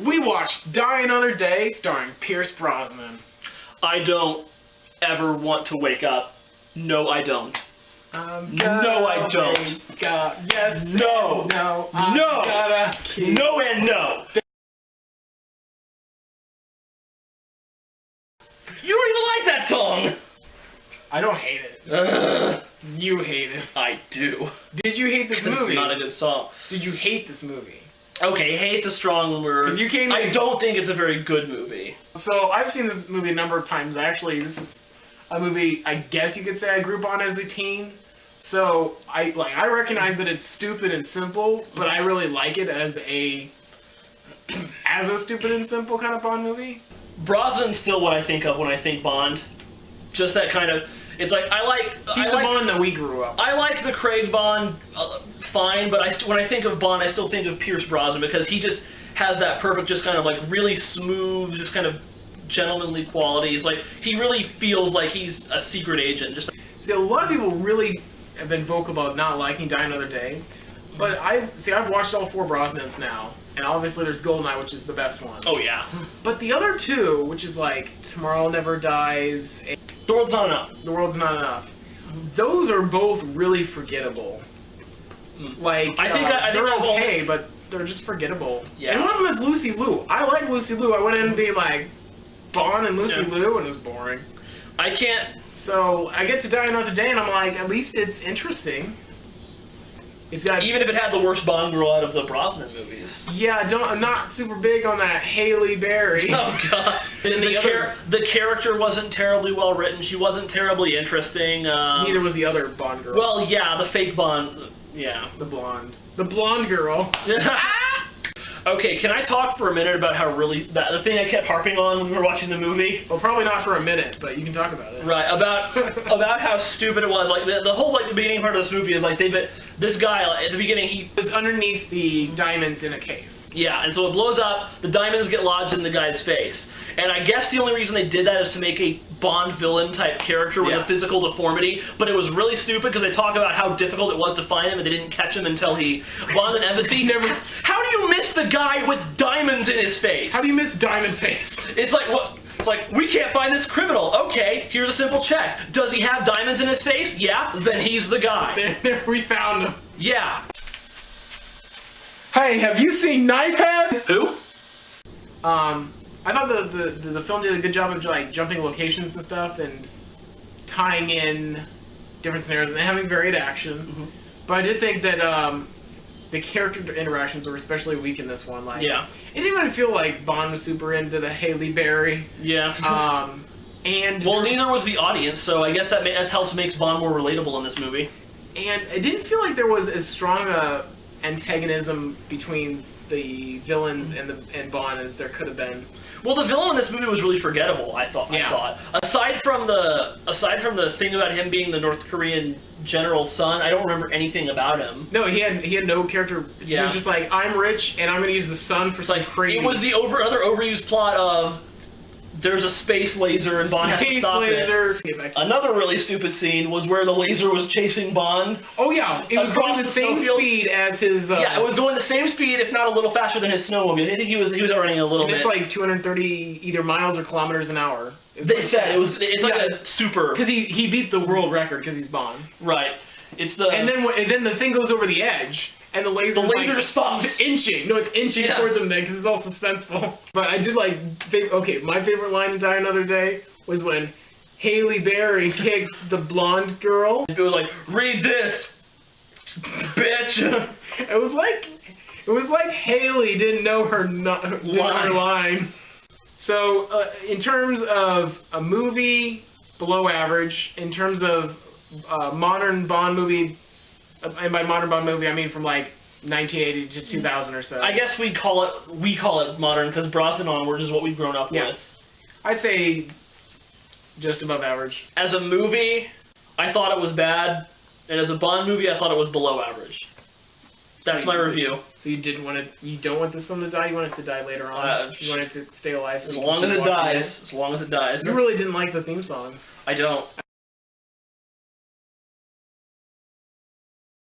We watched Die Another Day, starring Pierce Brosnan. I don't ever want to wake up. No, I don't. No, I don't. Yes. No. No. No. Gotta keep. No and no. You don't even like that song. I don't hate it. You hate it. I do. Did you hate this movie? It's not a good song. Did you hate this movie? Okay, hate's a strong word. 'Cause you came I in- don't think it's a very good movie. So I've seen this movie a number of times. Actually, this is a movie I guess you could say I grew up on as a teen. So I recognize that it's stupid and simple, but I really like it as a stupid and simple kind of Bond movie. Brosnan's still what I think of when I think Bond. Just that kind of. It's like He's the Bond that we grew up. I like the Craig Bond fine, but when I think of Bond, I still think of Pierce Brosnan because he just has that perfect, just kind of like really smooth, just kind of gentlemanly qualities. Like he really feels like he's a secret agent. Just See, a lot of people really have been vocal about not liking Die Another Day, but I've watched all four Brosnans now, and obviously there's Goldeneye, which is the best one. Oh yeah. But the other two, which is like Tomorrow Never Dies, and The World's Not Enough. The World's Not Enough. Those are both really forgettable. Like I think they're I've okay, but they're just forgettable. Yeah. And one of them is Lucy Liu. I like Lucy Liu. I went in being like Bond and Lucy Liu, and it was boring. I can't. So I get to Die Another Day, and I'm like, at least it's interesting. It's got Even if it had the worst Bond girl out of the Brosnan movies. Yeah, I'm not super big on that Halle Berry. Oh god. And the character wasn't terribly well written. She wasn't terribly interesting. Neither was the other Bond girl. Well, yeah, the fake Bond. Yeah. The blonde girl. Okay, can I talk for a minute about how the thing I kept harping on when we were watching the movie? Well, probably not for a minute, but you can talk about it. Right, about how stupid it was. Like the whole the beginning part of this movie is like this guy at the beginning he was underneath the diamonds in a case. Yeah, and so it blows up. The diamonds get lodged in the guy's face, and I guess the only reason they did that is to make a Bond villain type character with a physical deformity. But it was really stupid because they talk about how difficult it was to find him, and they didn't catch him until he bombed an embassy. How do you miss the guy with diamonds in his face? How do you miss Diamond Face? It's like what? It's like, we can't find this criminal. Okay, here's a simple check. Does he have diamonds in his face? Yeah, then he's the guy. There, we found him. Yeah. Hey, have you seen Knifehead? Who? I thought the film did a good job of like jumping locations and stuff and tying in different scenarios and having varied action. Mm-hmm. But I did think that the character interactions were especially weak in this one. Like, it didn't even feel like Bond was super into the Halle Berry. Yeah. And well, neither was the audience, so I guess that helps makes Bond more relatable in this movie. And it didn't feel like there was as strong a antagonism between the villains and Bond as there could have been. Well, the villain in this movie was really forgettable. I thought. Aside from the thing about him being the North Korean general's son, I don't remember anything about him. No, he had no character. Yeah. He was just like, I'm rich and I'm going to use the sun for some crazy. It was the other overused plot of there's a space laser and Bond has to stop it. Another really stupid scene was where the laser was chasing Bond. Oh yeah, it was going the same speed as his. Yeah, it was going the same speed, if not a little faster than his snowmobile. I think he was running a little bit. It's like 230 either miles or kilometers an hour. They said it was. It's like a super. Because he beat the world record because he's Bond. Right. It's the. And then the thing goes over the edge. And the laser just stops. It's inching. No, it's inching towards him then because it's all suspenseful. But I did like, okay, my favorite line in Die Another Day was when Halle Berry kicked the blonde girl. It was like, read this, bitch. It was like Halle didn't know her line. So in terms of a movie, below average. In terms of modern Bond movie. And by modern Bond movie, I mean from like 1980 to 2000 or so. I guess we call it modern because Brosnan onwards is what we've grown up with. I'd say just above average. As a movie, I thought it was bad, and as a Bond movie, I thought it was below average. That's my review. So you don't want this film to die. You want it to die later on. You want it to stay alive. As long as it dies. As long as it dies. You really didn't like the theme song. I don't.